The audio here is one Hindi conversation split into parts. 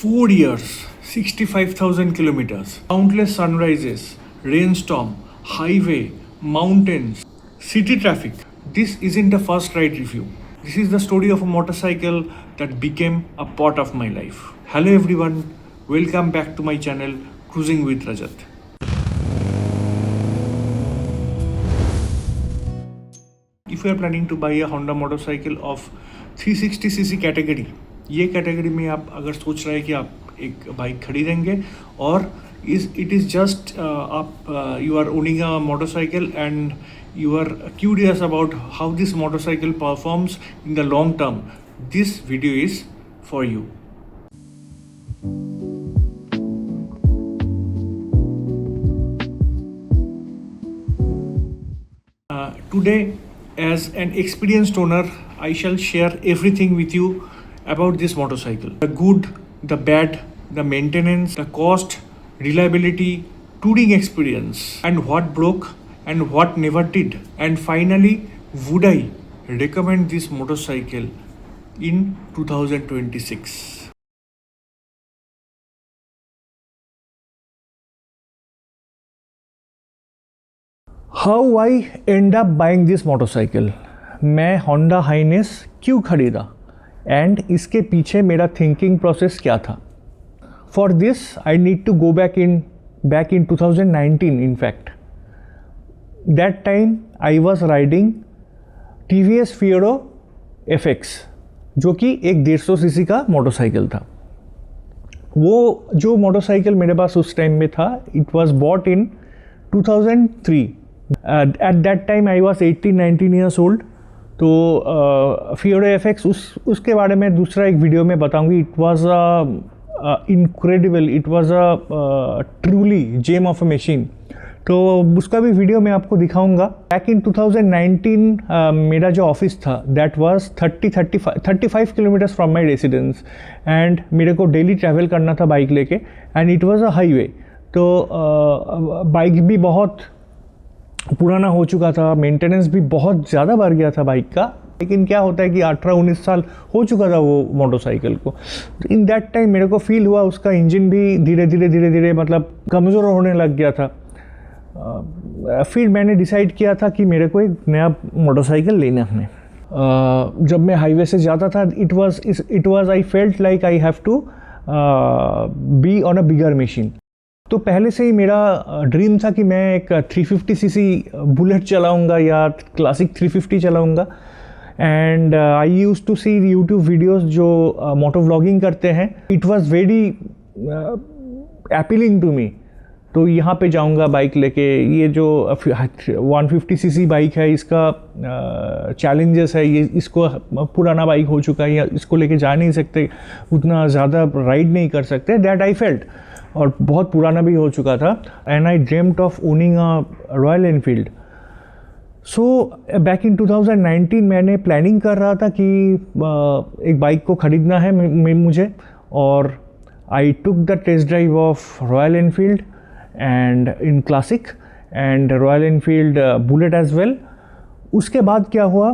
4 years, 65,000 kilometers, countless sunrises, rainstorm, highway, mountains, city traffic. This isn't a first ride review. This is the story of a motorcycle that became a part of my life. Hello everyone, welcome back to my channel Cruising with Rajat. If you are planning to buy a Honda motorcycle of 360cc category, ये कैटेगरी में आप अगर सोच रहे हैं कि आप एक बाइक खरीदेंगे और इट इज़ जस्ट आप you are owning a motorcycle and you are curious about how this motorcycle performs in the long term, this video is for you. Today, as an experienced owner, I shall share everything with you about this motorcycle. The good, the bad, the maintenance, the cost, reliability, touring experience, and what broke and what never did. And finally, would I recommend this motorcycle in 2026? How I end up buying this motorcycle? मैं Honda Highness क्यों खरीदा and इसके पीछे मेरा thinking process क्या था? For this, I need to go back in 2019 in fact. That time I was riding TVS Fiero FX जो कि एक 150 सीसी का मोटरसाइकिल था. वो जो मोटरसाइकिल मेरे पास उस टाइम में था, it was bought in 2003. At that time I was 18-19 years old. तो Fiero FX उसके बारे में दूसरा एक वीडियो में बताऊंगी. It was incredible. It was a truly gem of a machine. तो उसका भी वीडियो मैं आपको दिखाऊंगा. बैक इन 2019 मेरा जो ऑफिस था that was 35 kilometres from my residence and मेरे को डेली ट्रैवल करना था बाइक लेके and it was a highway. तो बाइक भी बहुत पुराना हो चुका था, मेंटेनेंस भी बहुत ज़्यादा बढ़ गया था बाइक का. लेकिन क्या होता है कि 18-19 साल हो चुका था वो मोटरसाइकिल को. इन दैट टाइम मेरे को फील हुआ उसका इंजन भी धीरे धीरे मतलब कमज़ोर होने लग गया था. फिर मैंने डिसाइड किया था कि मेरे को एक नया मोटरसाइकिल लेना है. जब मैं हाईवे से जाता था it was I felt like I have to be on a bigger machine. तो पहले से ही मेरा ड्रीम था कि मैं एक 350 सीसी बुलेट चलाऊंगा या क्लासिक 350 चलाऊंगा. And I used to see YouTube videos जो मोटो व्लॉगिंग करते हैं. It was very appealing to me. तो यहाँ पे जाऊँगा बाइक लेके. ये जो 150 सीसी बाइक है इसका चैलेंजेस है, ये इसको पुराना बाइक हो चुका है या इसको लेके जा नहीं सकते, उतना ज़्यादा राइड नहीं कर सकते. That I felt. और बहुत पुराना भी हो चुका था. And I dreamed of owning a royal Enfield. So back in 2019 मैंने प्लानिंग कर रहा था कि एक बाइक को ख़रीदना है मुझे. और I took the test drive of Royal Enfield and in classic and Royal Enfield Bullet as well. उसके बाद क्या हुआ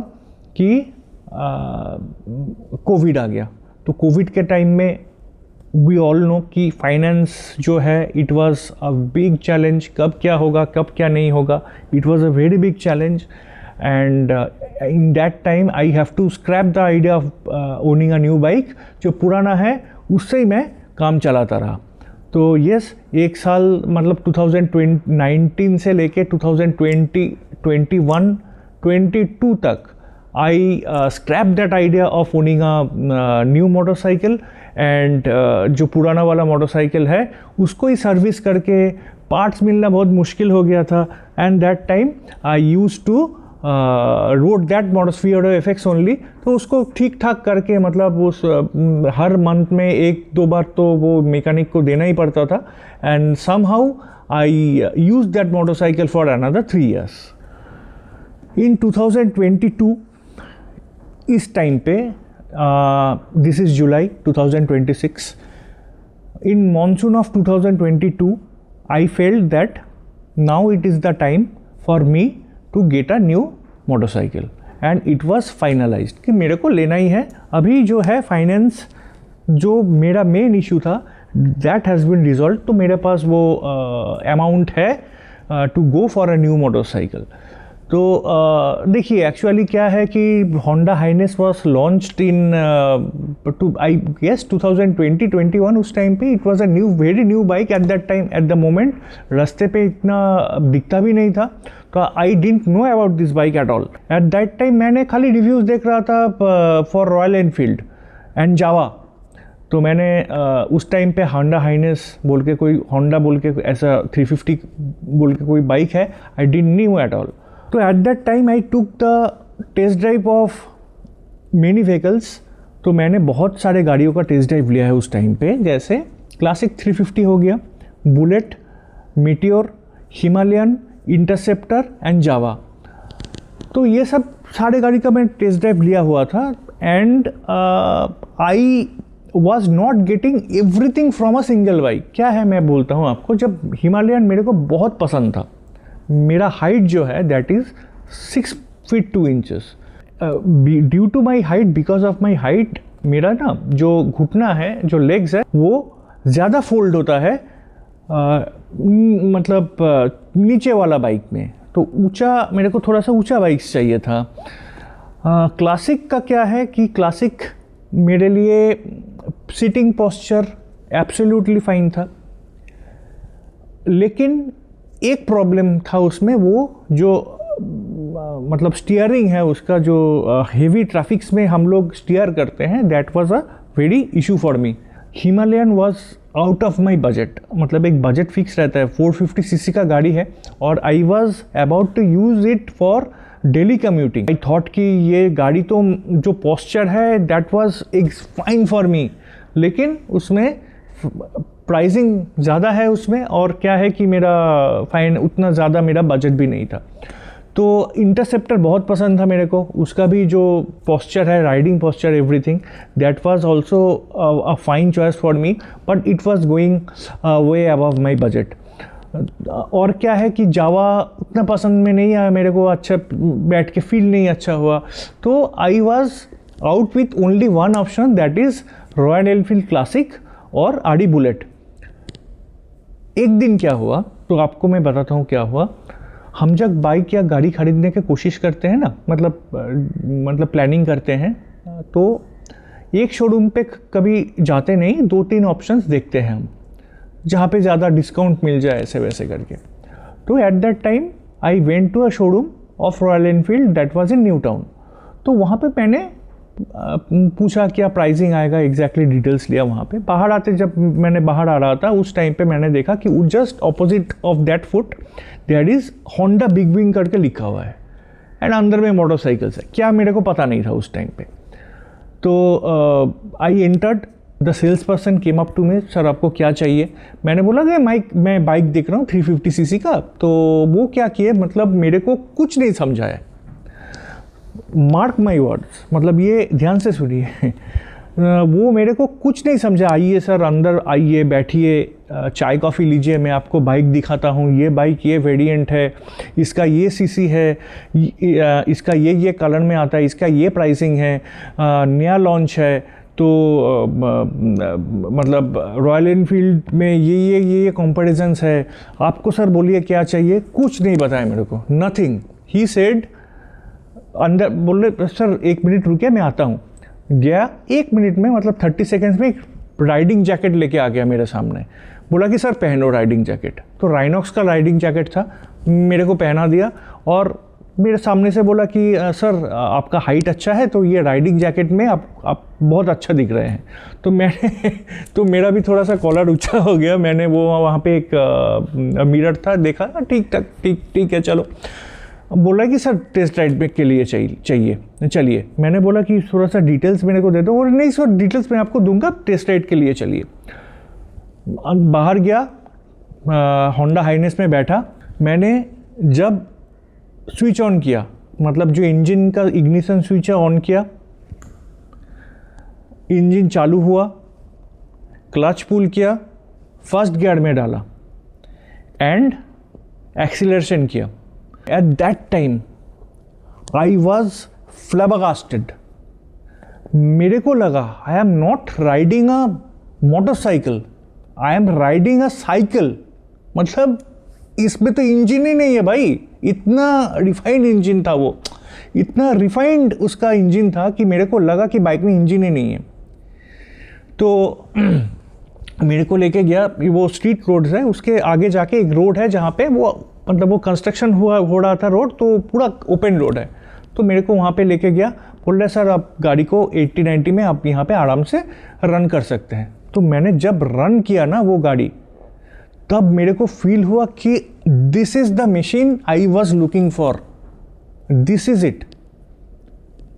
कि कोविड आ गया. तो कोविड के टाइम में we all know कि फाइनेंस जो है it was a big challenge. कब क्या होगा कब क्या नहीं होगा, it was a very big challenge. And in that time I have to scrap the idea of owning a new bike. जो पुराना है उससे ही मैं काम चलाता रहा. तो यस, एक साल मतलब 2019 से लेके 2020, 21, 22 तक I scrap that idea of owning a new motorcycle. And जो पुराना वाला मोटरसाइकिल है उसको ही सर्विस करके पार्ट्स मिलना बहुत मुश्किल हो गया था. And that time I used to road that Fiero FX only. तो उसको ठीक ठाक करके मतलब उस हर मंथ में 1-2 बार तो वो मैकेनिक को देना ही पड़ता था. And somehow I use that motorcycle for another 3 years. In 2022 इस टाइम पे this is July 2026. In monsoon of 2022 I felt that now it is the time for me to get a new motorcycle. And it was finalised कि मेरे को लेना ही है. अभी जो है फाइनेंस जो मेरा मेन इशू था दैट हैज़ बीन रिजॉल्व। तो मेरे पास वो अमाउंट है to go for a new motorcycle. तो देखिए एक्चुअली क्या है कि Honda Highness was launched in I guess 2020-21 उस टाइम पे। It was a new very new bike at that time at the moment. रास्ते पे इतना दिखता भी नहीं था, तो I didn't know about this bike at all eight that time. मैंने खाली रिव्यूज़ देख रहा था for royal Enfield and Jawa. तो मैंने उस टाइम पे होंडा हाइनेस बोल के कोई होंडा बोल के ऐसा 350 बोल के कोई बाइक है, I didn't know at all. तो at that time I took the test drive of many vehicles. तो मैंने बहुत सारे गाड़ियों का टेस्ट ड्राइव लिया है उस टाइम पे, जैसे क्लासिक 350 हो गया, Bullet, Meteor, Himalayan, Interceptor and Jawa. तो ये सब सारे गाड़ी का मैं टेस्ट ड्राइव लिया हुआ था and I was not getting everything from a single bike. क्या है मैं बोलता हूँ आपको, जब हिमालयन मेरे को बहुत पसंद था, मेरा हाइट जो है that is 6 feet 2 inches। Due to my height, because of my height, मेरा ना जो घुटना है, जो लेग्स है, वो ज़्यादा फोल्ड होता है मतलब नीचे वाला बाइक में। तो ऊंचा, मेरे को थोड़ा सा ऊंचा बाइक्स चाहिए था। क्लासिक का क्या है कि क्लासिक मेरे लिए सिटिंग पोस्चर एब्सोल्युटली फाइन था, लेकिन एक प्रॉब्लम था उसमें, वो जो मतलब स्टीयरिंग है उसका, जो हेवी ट्रैफिक्स में हम लोग स्टीयर करते हैं, that was a very issue for me. Himalayan was out of my budget, मतलब एक बजट फिक्स रहता है, 450 सीसी का गाड़ी है और I was about to use it for daily commuting. I thought कि ये गाड़ी तो जो पोस्चर है that was fine for me, लेकिन उसमें प्राइसिंग ज़्यादा है उसमें, और क्या है कि मेरा फाइन उतना ज़्यादा मेरा बजट भी नहीं था। तो इंटरसेप्टर बहुत पसंद था मेरे को, उसका भी जो पोस्चर है, riding posture, everything, that was also a fine choice for me, but it was going way above my budget. और क्या है कि जावा उतना पसंद में नहीं आया मेरे को, अच्छा बैठ के फील नहीं अच्छा हुआ। तो I was out with only one option, that is royal Enfield classic और आरडी बुलेट। एक दिन क्या हुआ, तो आपको मैं बताता हूँ क्या हुआ। हम जब बाइक या गाड़ी खरीदने की कोशिश करते हैं ना, मतलब प्लानिंग करते हैं, तो एक शोरूम पे कभी जाते नहीं, 2-3 ऑप्शंस देखते हैं हम, जहाँ पे ज़्यादा डिस्काउंट मिल जाए, ऐसे वैसे करके। तो at that time I went to a showroom of Royal Enfield that was in New Town. तो वहाँ पे मैंने पूछा क्या प्राइसिंग आएगा, एग्जैक्टली डिटेल्स लिया वहाँ पे। बाहर आते, जब मैंने बाहर आ रहा था उस टाइम पे मैंने देखा कि just opposite of that foot there is Honda Big Wing करके लिखा हुआ है एंड अंदर में मोटरसाइकिल्स है। क्या मेरे को पता नहीं था उस टाइम पे। तो I entered, the sales person came up to me, sir आपको क्या चाहिए। मैंने बोला कि मैं बाइक देख रहा हूँ 350 सीसी का। तो वो क्या किए, मतलब मेरे को कुछ नहीं समझाया। मार्क माई वर्ड्स, मतलब ये ध्यान से सुनिए, वो मेरे को कुछ नहीं समझा। आइए सर, अंदर आइए, बैठिए, चाय कॉफ़ी लीजिए, मैं आपको बाइक दिखाता हूँ। ये बाइक ये वेरिएंट है, इसका ये सीसी है, इसका ये कलर में आता है, इसका ये प्राइसिंग है, नया लॉन्च है। तो मतलब रॉयल एनफील्ड में ये कंपैरिजन्स है। आपको सर बोलिए क्या चाहिए। कुछ नहीं बताया मेरे को, नथिंग। ही सेड, अंदर बोले सर 1 मिनट रुकिए मैं आता हूँ। गया 1 मिनट में, मतलब 30 सेकेंड्स में राइडिंग जैकेट लेके आ गया मेरे सामने। बोला कि सर पहनो राइडिंग जैकेट। तो राइनॉक्स का राइडिंग जैकेट था, मेरे को पहना दिया और मेरे सामने से बोला कि सर आपका हाइट अच्छा है, तो ये राइडिंग जैकेट में आप बहुत अच्छा दिख रहे हैं। तो मैंने तो मेरा भी थोड़ा सा कॉलर ऊंचा हो गया। मैंने वो वहाँ पे एक मिरर था, देखा, ठीक है चलो। बोला कि सर टेस्ट राइड के लिए चाहिए, चलिए। मैंने बोला कि थोड़ा सा डिटेल्स मेरे को दे दो। और नहीं सर, डिटेल्स मैं आपको दूंगा, टेस्ट राइड के लिए चलिए। बाहर गया, होंडा हाइनेस में बैठा। मैंने जब स्विच ऑन किया, मतलब जो इंजन का इग्निशन स्विच है ऑन किया, इंजन चालू हुआ, क्लच पुल किया, फर्स्ट गियर में डाला एंड एक्सीलरेशन किया। At that time, I was flabbergasted. मेरे को लगा I am not riding a motorcycle, I am riding a cycle. मतलब इसमें तो इंजन ही नहीं है भाई, इतना रिफाइंड इंजन था वो, इतना रिफाइंड उसका इंजन था कि मेरे को लगा कि बाइक में इंजन ही नहीं है। तो मेरे को लेके गया, वो स्ट्रीट रोड्स है, उसके आगे जाके एक रोड है जहाँ पे वो मतलब वो कंस्ट्रक्शन हो रहा था रोड, तो पूरा ओपन रोड है। तो मेरे को वहाँ पे लेके गया, बोल रहा सर आप गाड़ी को 80-90 में आप यहाँ पे आराम से रन कर सकते हैं। तो मैंने जब रन किया ना वो गाड़ी, तब मेरे को फील हुआ कि this is the machine I was looking for, this is it.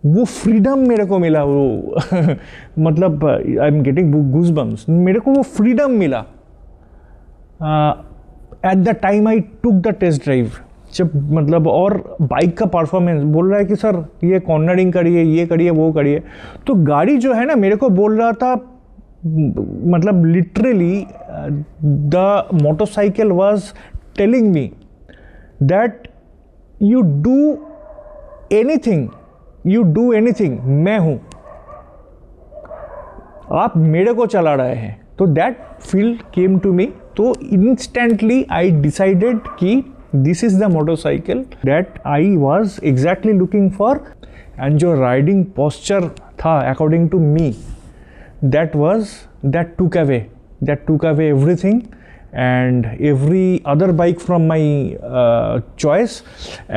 वो फ्रीडम मेरे को मिला, वो मतलब आई एम गेटिंग गूज़बम्स, मेरे को वो फ्रीडम मिला at the time I took the test drive. जब मतलब और बाइक का परफॉर्मेंस बोल रहा है कि सर ये कॉर्नरिंग करिए, ये करिए, वो करिए, तो गाड़ी जो है ना मेरे को बोल रहा था, मतलब literally the motorcycle was telling me that you do anything, you do anything, मैं हूं, आप मेरे को चला रहे हैं। तो that feel came to me. तो इंस्टेंटली आई डिसाइडेड कि this is the motorcycle that I was exactly looking for. And जो राइडिंग पोस्चर था according to me, that took away everything and every other bike from my choice,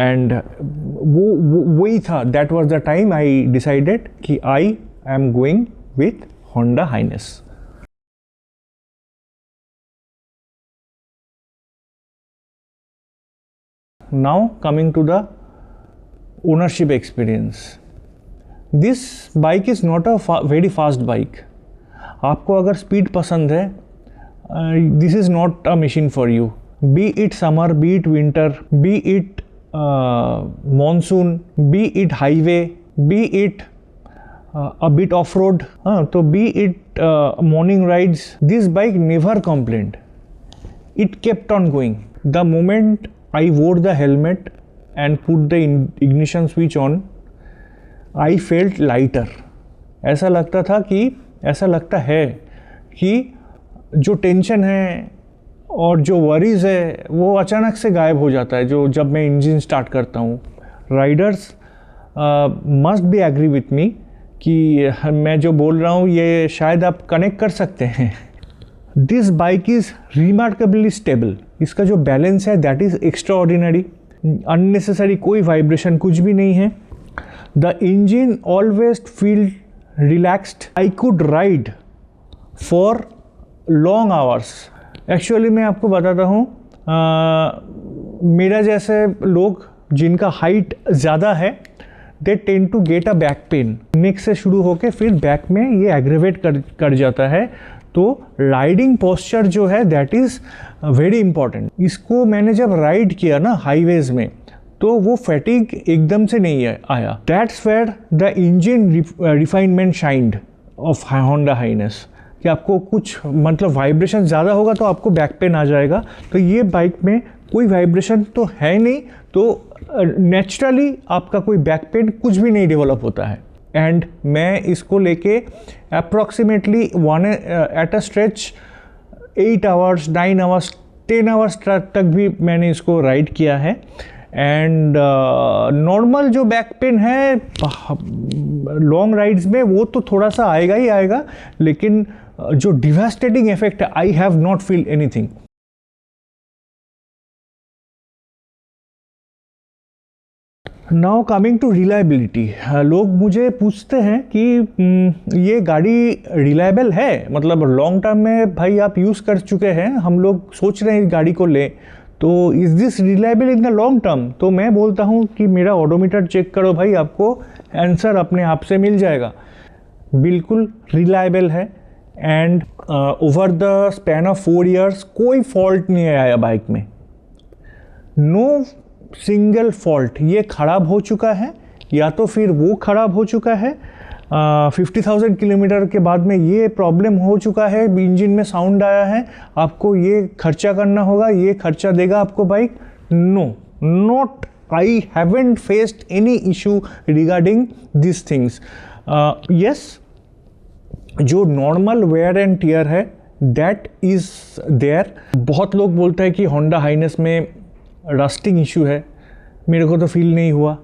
and वही था, that was the time I decided कि I am going with Honda Highness. Now coming to the ownership experience. This bike is not a very fast bike. आपको अगर स्पीड पसंद है, this is not a machine for you. B it summer, B it winter, B it monsoon, B it highway, B it a bit of road, हाँ, तो B it morning rides, this bike never complaint, it kept on going. The moment I वोर the helmet and put the ignition switch on, I felt lighter. ऐसा लगता है कि जो टेंशन है और जो वरीज़ है वो अचानक से गायब हो जाता है जो जब मैं इंजन स्टार्ट करता हूँ। Riders must be agree with me कि मैं जो बोल रहा हूँ ये शायद आप कनेक्ट कर सकते हैं। This bike is remarkably stable. इसका जो बैलेंस है that is extra ordinary, unnecessary कोई वाइब्रेशन कुछ भी नहीं है। The engine always feel relaxed, I could ride for long hours. Actually मैं आपको बताता हूँ, मेरा जैसे लोग जिनका हाइट ज़्यादा है, they tend to get a back pain. Neck से शुरू होके फिर बैक में ये एग्रेवेट कर जाता है। तो राइडिंग पोस्चर जो है दैट इज़ वेरी इंपॉर्टेंट। इसको मैंने जब राइड किया ना हाईवेज में, तो वो फैटिग एकदम से नहीं आया। That's where the engine refinement shined of Honda Highness, कि आपको कुछ मतलब वाइब्रेशन ज़्यादा होगा तो आपको बैक पेन आ जाएगा। तो ये बाइक में कोई वाइब्रेशन तो है नहीं, तो नेचुरली आपका कोई बैक पेन कुछ भी नहीं डेवलप होता है। एंड मैं इसको लेके approximately at a stretch 8 hours, 9 hours, 10 hours तक भी मैंने इसको राइड किया है। एंड नॉर्मल जो बैक पेन है लॉन्ग राइड्स में वो तो थोड़ा सा आएगा ही आएगा, लेकिन जो डिवास्टेटिंग इफेक्ट है I have not feel anything. Now coming to reliability, लोग मुझे पूछते हैं कि ये गाड़ी रिलायबल है, मतलब लॉन्ग टर्म में भाई आप यूज़ कर चुके हैं, हम लोग सोच रहे हैं इस गाड़ी को लें, तो is this reliable in the long term? तो मैं बोलता हूँ कि मेरा ओडोमीटर चेक करो भाई, आपको आंसर अपने आप से मिल जाएगा। बिल्कुल रिलायबल है। And over the span of 4 years कोई फॉल्ट नहीं आया बाइक में, नो सिंगल फॉल्ट। ये ख़राब हो चुका है या तो फिर वो ख़राब हो चुका है, 50,000 किलोमीटर के बाद में ये प्रॉब्लम हो चुका है, इंजन में साउंड आया है, आपको ये खर्चा करना होगा, ये खर्चा देगा आपको bike. No, not, I haven't faced any issue regarding this things. Yes, जो नॉर्मल वेयर एंड टियर है दैट इज़ देयर। बहुत लोग बोलते हैं कि होंडा हाइनेस में रस्टिंग इशू है, मेरे को तो फील नहीं हुआ।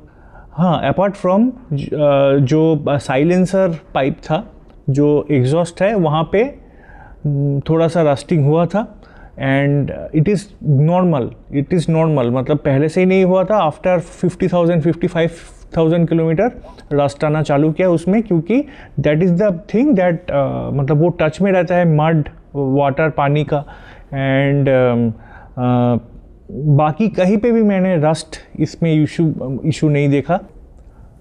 हाँ, अपार्ट फ्रॉम जो साइलेंसर पाइप था, जो एग्जॉस्ट है, वहाँ पे थोड़ा सा रस्टिंग हुआ था एंड इट इज़ नॉर्मल, मतलब पहले से ही नहीं हुआ था। आफ्टर 55,000 किलोमीटर रस्ट आना चालू किया उसमें, क्योंकि that is the thing that मतलब वो टच में रहता है मड, वाटर, पानी का। एंड बाकी कहीं पे भी मैंने रस्ट इसमें इशू नहीं देखा।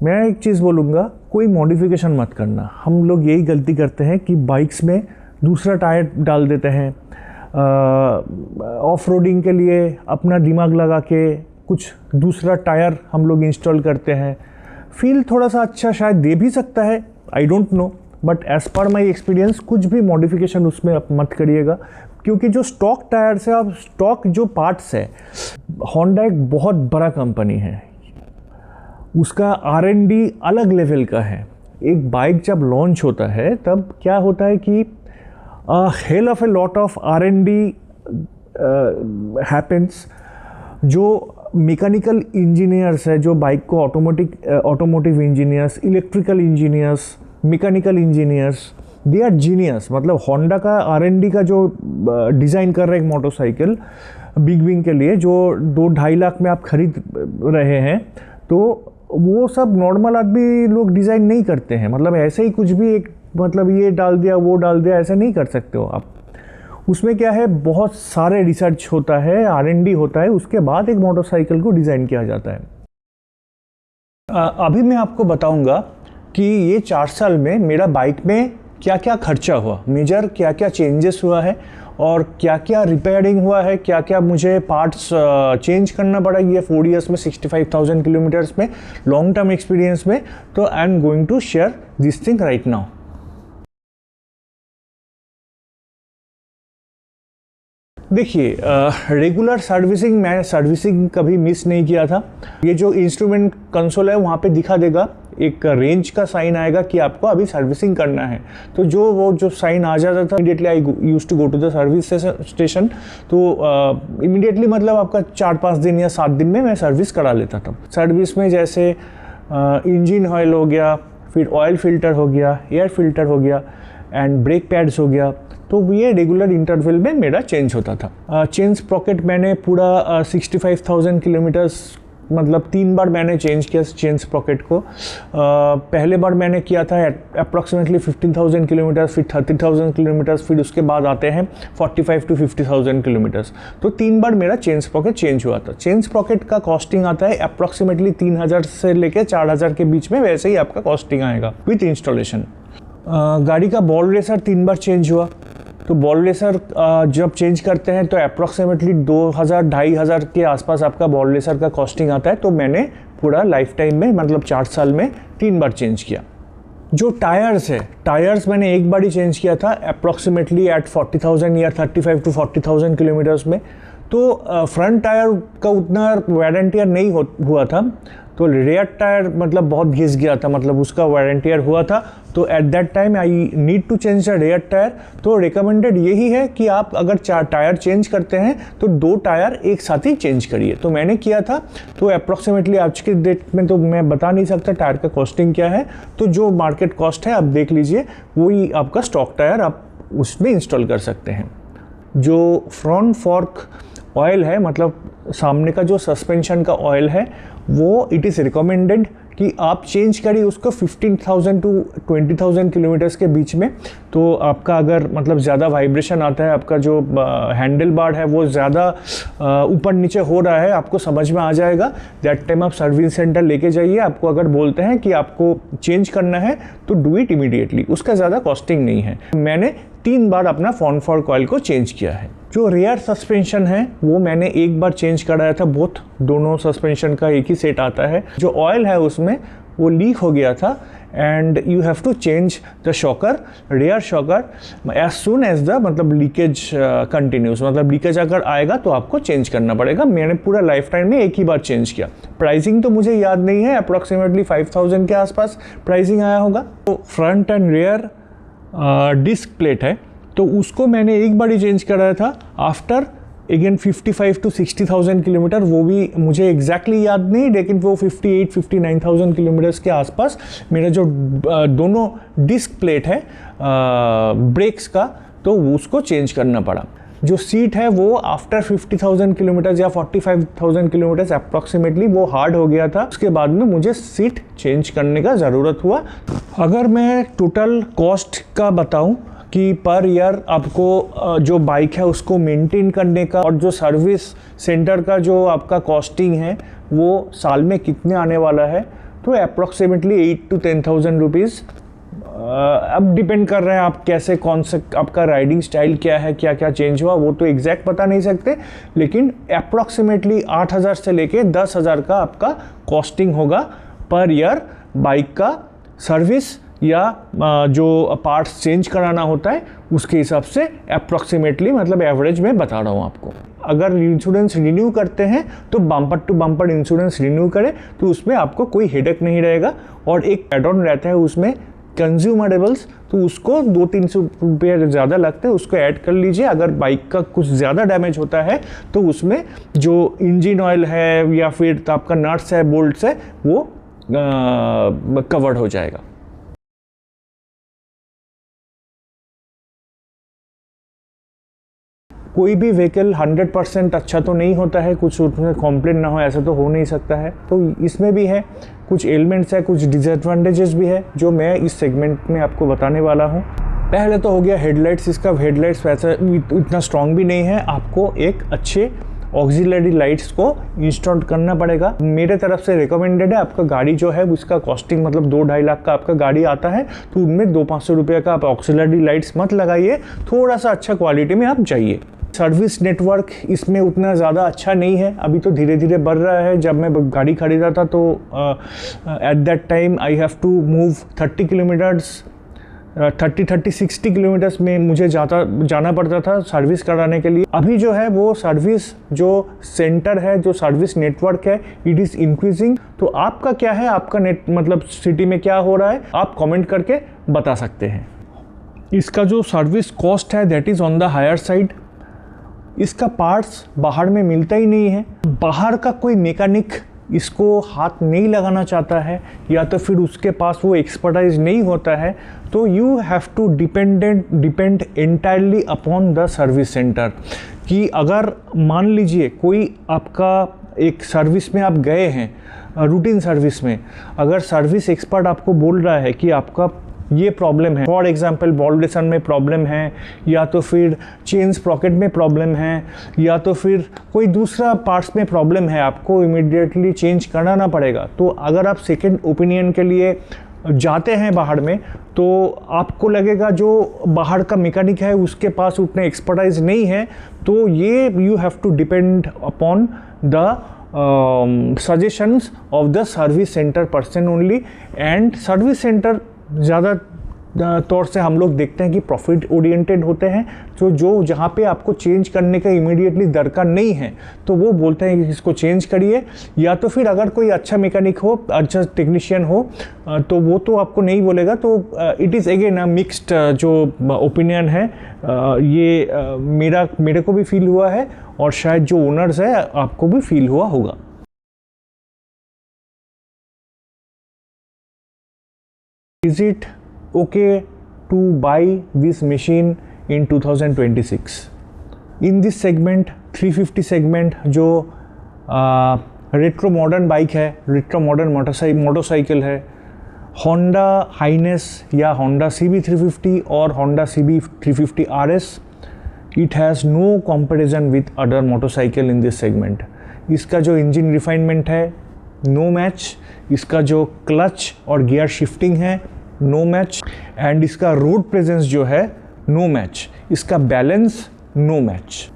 मैं एक चीज़ बोलूँगा, कोई मॉडिफिकेशन मत करना। हम लोग यही गलती करते हैं कि बाइक्स में दूसरा टायर डाल देते हैं, ऑफ रोडिंग के लिए अपना दिमाग लगा के कुछ दूसरा टायर हम लोग इंस्टॉल करते हैं। फील थोड़ा सा अच्छा शायद दे भी सकता है, I don't know, but as per my experience कुछ भी मॉडिफिकेशन उसमें आप मत करिएगा, क्योंकि जो स्टॉक टायर्स है, अब स्टॉक जो पार्ट्स है, होंडा एक बहुत बड़ा कंपनी है, उसका R&D अलग लेवल का है। एक बाइक जब लॉन्च होता है तब क्या होता है कि hell of a lot of R&D happens. जो मैकेनिकल इंजीनियर्स है, जो बाइक को automotive engineers, electrical engineers, mechanical engineers, they are genius. मतलब होंडा का R&D का जो डिज़ाइन कर रहे हैं एक मोटरसाइकिल बिग विंग के लिए, जो 2-2.5 लाख में आप खरीद रहे हैं, तो वो सब नॉर्मल आदमी लोग डिज़ाइन नहीं करते हैं। मतलब ऐसे ही कुछ भी एक, मतलब ये डाल दिया वो डाल दिया, ऐसा नहीं कर सकते हो आप। उसमें क्या है, बहुत सारे रिसर्च होता है, R&D होता है, उसके बाद एक मोटरसाइकिल को डिज़ाइन किया जाता है। अभी मैं आपको बताऊंगा कि ये 4 साल में मेरा बाइक में क्या क्या खर्चा हुआ, मेजर क्या क्या चेंजेस हुआ है, और क्या क्या रिपेयरिंग हुआ है, क्या क्या मुझे पार्ट्स चेंज करना पड़ा ये 4 ईयर्स में, 65,000 किलोमीटर्स में, लॉन्ग टर्म एक्सपीरियंस में। तो I am going to share this thing right now. देखिए, रेगुलर सर्विसिंग, मैं सर्विसिंग कभी मिस नहीं किया था। ये जो इंस्ट्रूमेंट कंसोल है वहाँ पे दिखा देगा, एक रेंज का साइन आएगा कि आपको अभी सर्विसिंग करना है। तो जो साइन आ जाता था, immediately I used to go to the service station. तो इमीडिएटली मतलब आपका 4-5 दिन या 7 दिन में मैं सर्विस करा लेता था। सर्विस में जैसे इंजन ऑयल हो गया, फिर ऑयल फिल्टर हो गया, एयर फिल्टर हो गया, एंड ब्रेक पैड्स हो गया, तो ये रेगुलर इंटरवल में मेरा चेंज होता था। चेंज प्रॉकेट मैंने पूरा 65,000 किलोमीटर्स, मतलब 3 बार मैंने चेंज किया चेंज प्रॉकेट को। पहले बार मैंने किया था अप्रॉक्सीमेटली 15,000 किलोमीटर्स, फिर 30,000 किलोमीटर्स, फिर उसके बाद आते हैं 45 to 50,000 किलोमीटर्स। तो 3 बार मेरा चेंज प्रॉकेट चेंज हुआ था। चेंज प्रॉकेट का कॉस्टिंग आता है अप्रॉक्सीमेटली 3,000 से लेकर 4,000 के बीच में, वैसे ही आपका कॉस्टिंग आएगा विथ इंस्टॉलेशन। गाड़ी का बॉल रेसर 3 बार चेंज हुआ। तो बॉल रेसर जब चेंज करते हैं तो अप्रॉक्सीमेटली 2,000-2,500 के आसपास आपका बॉल रेसर का कॉस्टिंग आता है। तो मैंने पूरा लाइफ टाइम में, मतलब 4 साल में 3 बार चेंज किया। जो टायर्स है, टायर्स मैंने एक बार ही चेंज किया था अप्रॉक्सीमेटली एट 40,000 या 35 to 40,000 किलोमीटर्स में। तो फ्रंट टायर का उतना वारंटियर नहीं हुआ था, तो रेयर टायर मतलब बहुत घिस गया था, मतलब उसका वारंटियर हुआ था। तो at that time I need to change the rear tyre. तो रिकमेंडेड यही है कि आप अगर 4 टायर चेंज करते हैं तो 2 टायर एक साथ ही चेंज करिए। तो मैंने किया था। तो अप्रॉक्सीमेटली आज के डेट में तो मैं बता नहीं सकता टायर का कॉस्टिंग क्या है, तो जो मार्केट कॉस्ट है आप देख लीजिए, वही आपका स्टॉक टायर आप उसमें इंस्टॉल कर सकते हैं। जो फ्रंट फॉर्क ऑयल है, मतलब सामने का जो सस्पेंशन का ऑयल है, वो इट इज़ रिकमेंडेड कि आप चेंज करिए उसको 15,000 to 20,000 किलोमीटर्स के बीच में। तो आपका अगर मतलब ज़्यादा वाइब्रेशन आता है, आपका जो हैंडल बार है वो ज़्यादा ऊपर नीचे हो रहा है, आपको समझ में आ जाएगा। दैट टाइम आप सर्विस सेंटर लेके जाइए। आपको अगर बोलते हैं कि आपको चेंज करना है तो डू इट इमीडिएटली, उसका ज़्यादा कॉस्टिंग नहीं है। मैंने 3 बार अपना फ्रंट फॉर्क ऑयल को चेंज किया है। जो रेयर सस्पेंशन है वो मैंने एक बार चेंज कराया था। दोनों सस्पेंशन का एक ही सेट आता है। जो ऑयल है उसमें वो लीक हो गया था and you have to change the shocker, rear shocker as soon as the मतलब लीकेज कंटिन्यूस, मतलब लीकेज अगर आएगा तो आपको चेंज करना पड़ेगा। मैंने पूरा लाइफ टाइम में एक ही बार चेंज किया। प्राइसिंग तो मुझे याद नहीं है, अप्रॉक्सीमेटली 5000 के आसपास प्राइसिंग आया होगा। तो front and rear disc plate है, तो उसको मैंने एक बार ही चेंज कराया था आफ्टर अगेन 55 to 60,000 किलोमीटर। वो भी मुझे एग्जैक्टली याद नहीं, लेकिन वो 58-59,000 किलोमीटर्स के आसपास मेरा जो दोनों डिस्क प्लेट है ब्रेक्स का, तो उसको चेंज करना पड़ा। जो सीट है वो आफ्टर 50,000 किलोमीटर्स या 45,000 किलोमीटर्स अप्रॉक्सीमेटली वो हार्ड हो गया था। उसके बाद में मुझे सीट चेंज करने का ज़रूरत हुआ। अगर मैं टोटल कॉस्ट का बताऊं कि पर ईयर आपको जो बाइक है उसको मेंटेन करने का और जो सर्विस सेंटर का जो आपका कॉस्टिंग है वो साल में कितने आने वाला है, तो अप्रॉक्सीमेटली 8 to 10,000 रुपीज़। अब डिपेंड कर रहे हैं आप कैसे, कौन सा आपका राइडिंग स्टाइल क्या है, क्या क्या चेंज हुआ, वो तो एग्जैक्ट बता नहीं सकते, लेकिन अप्रॉक्सीमेटली 8,000 से लेके 10,000 का आपका कॉस्टिंग होगा पर ईयर बाइक का सर्विस या जो पार्ट्स चेंज कराना होता है उसके हिसाब से अप्रॉक्सीमेटली, मतलब एवरेज में बता रहा हूँ आपको। अगर इंश्योरेंस रिन्यू करते हैं तो bumper to bumper insurance renew करें, तो उसमें आपको कोई हेडेक नहीं रहेगा। और एक एड ऑन रहता है उसमें कंज्यूमरेबल्स, तो उसको 200-300 रुपये ज़्यादा लगते हैं, उसको ऐड कर लीजिए। अगर बाइक का कुछ ज़्यादा डैमेज होता है तो उसमें जो इंजन ऑयल है या फिर आपका नट्स है, बोल्ट्स है, वो कवर्ड हो जाएगा। कोई भी व्हीकल 100% अच्छा तो नहीं होता है, कुछ उसमें कंप्लेंट ना हो ऐसा तो हो नहीं सकता है। तो इसमें भी है कुछ एलिमेंट्स है, कुछ डिसएडवांटेजेस भी है जो मैं इस सेगमेंट में आपको बताने वाला हूँ। पहले तो हो गया हेडलाइट्स। इसका हेडलाइट्स वैसा इतना स्ट्रॉन्ग भी नहीं है, आपको एक अच्छे ऑक्सिलरी लाइट्स को इंस्टॉल करना पड़ेगा। मेरे तरफ से रिकमेंडेड है। आपका गाड़ी जो है उसका कॉस्टिंग मतलब 2-2.5 लाख का आपका गाड़ी आता है, तो उनमें 200-500 रुपये का आप ऑक्सिलरी लाइट्स मत लगाइए, थोड़ा सा अच्छा क्वालिटी में आप जाइए। सर्विस नेटवर्क इसमें उतना ज़्यादा अच्छा नहीं है, अभी तो धीरे धीरे बढ़ रहा है। जब मैं गाड़ी खरीदा था तो at that time I have to move 30 kilometres 30-60 kilometres में मुझे जाना पड़ता था सर्विस कराने के लिए। अभी जो है वो सर्विस जो सेंटर है, जो सर्विस नेटवर्क है, इट इज़ इंक्रीजिंग। तो आपका क्या है, आपका मतलब सिटी में क्या हो रहा है, आप कमेंट करके बता सकते हैं। इसका जो सर्विस कॉस्ट है that is on the higher side. इसका पार्ट्स बाहर में मिलता ही नहीं है, बाहर का कोई मैकेनिक इसको हाथ नहीं लगाना चाहता है, या तो फिर उसके पास वो एक्सपर्टाइज नहीं होता है। तो you have to depend entirely upon the service centre. कि अगर मान लीजिए कोई आपका एक सर्विस में आप गए हैं, रूटीन सर्विस में, अगर सर्विस एक्सपर्ट आपको बोल रहा है कि आपका ये प्रॉब्लम है, फॉर एग्जांपल वॉल्डेशन में प्रॉब्लम है, या तो फिर चेन स्प्रॉकेट में प्रॉब्लम है, या तो फिर कोई दूसरा पार्ट्स में प्रॉब्लम है, आपको इमीडिएटली चेंज कराना पड़ेगा। तो अगर आप सेकंड ओपिनियन के लिए जाते हैं बाहर में, तो आपको लगेगा जो बाहर का मैकेनिक है उसके पास उतना एक्सपर्टाइज नहीं है। तो ये you have to depend upon the suggestions of the service centre person only. And service centre ज़्यादा तौर से हम लोग देखते हैं कि प्रॉफिट ओरिएंटेड होते हैं। तो जो जहाँ पे आपको चेंज करने का इमीडिएटली दरकार नहीं है तो वो बोलते हैं कि इसको चेंज करिए। या तो फिर अगर कोई अच्छा मैकेनिक हो, अच्छा टेक्नीशियन हो, तो वो तो आपको नहीं बोलेगा। तो इट इज़ अगेन मिक्स्ड जो ओपिनियन है। ये मेरे को भी फील हुआ है और शायद जो ओनर्स है आपको भी फील हुआ होगा। Is it okay to buy this machine in 2026? In this segment 350 segment जो रेट्रो मॉडर्न बाइक है, रेट्रो मॉडर्न मोटरसाइकिल है, होंडा हाइनेस या होंडा CB350 और Honda CB350 RS, it has no comparison with other motorcycle in this segment. इसका जो इंजन रिफाइनमेंट है नो मैच, इसका जो क्लच और गियर शिफ्टिंग है नो मैच, एंड इसका रोड प्रेजेंस जो है नो मैच, इसका balance no match.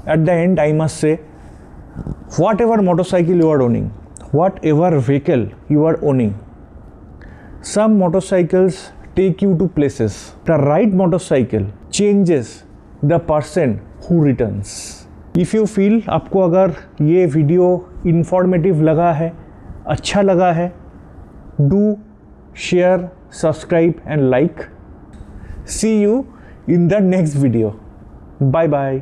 At the end I must say whatever motorcycle you are owning, whatever vehicle you are owning, Some motorcycles take you to places. The right motorcycle changes the person who returns. If you feel आपको अगर ये वीडियो इंफॉर्मेटिव लगा है, अच्छा लगा है, do share, subscribe and like. See you in the next video. Bye bye.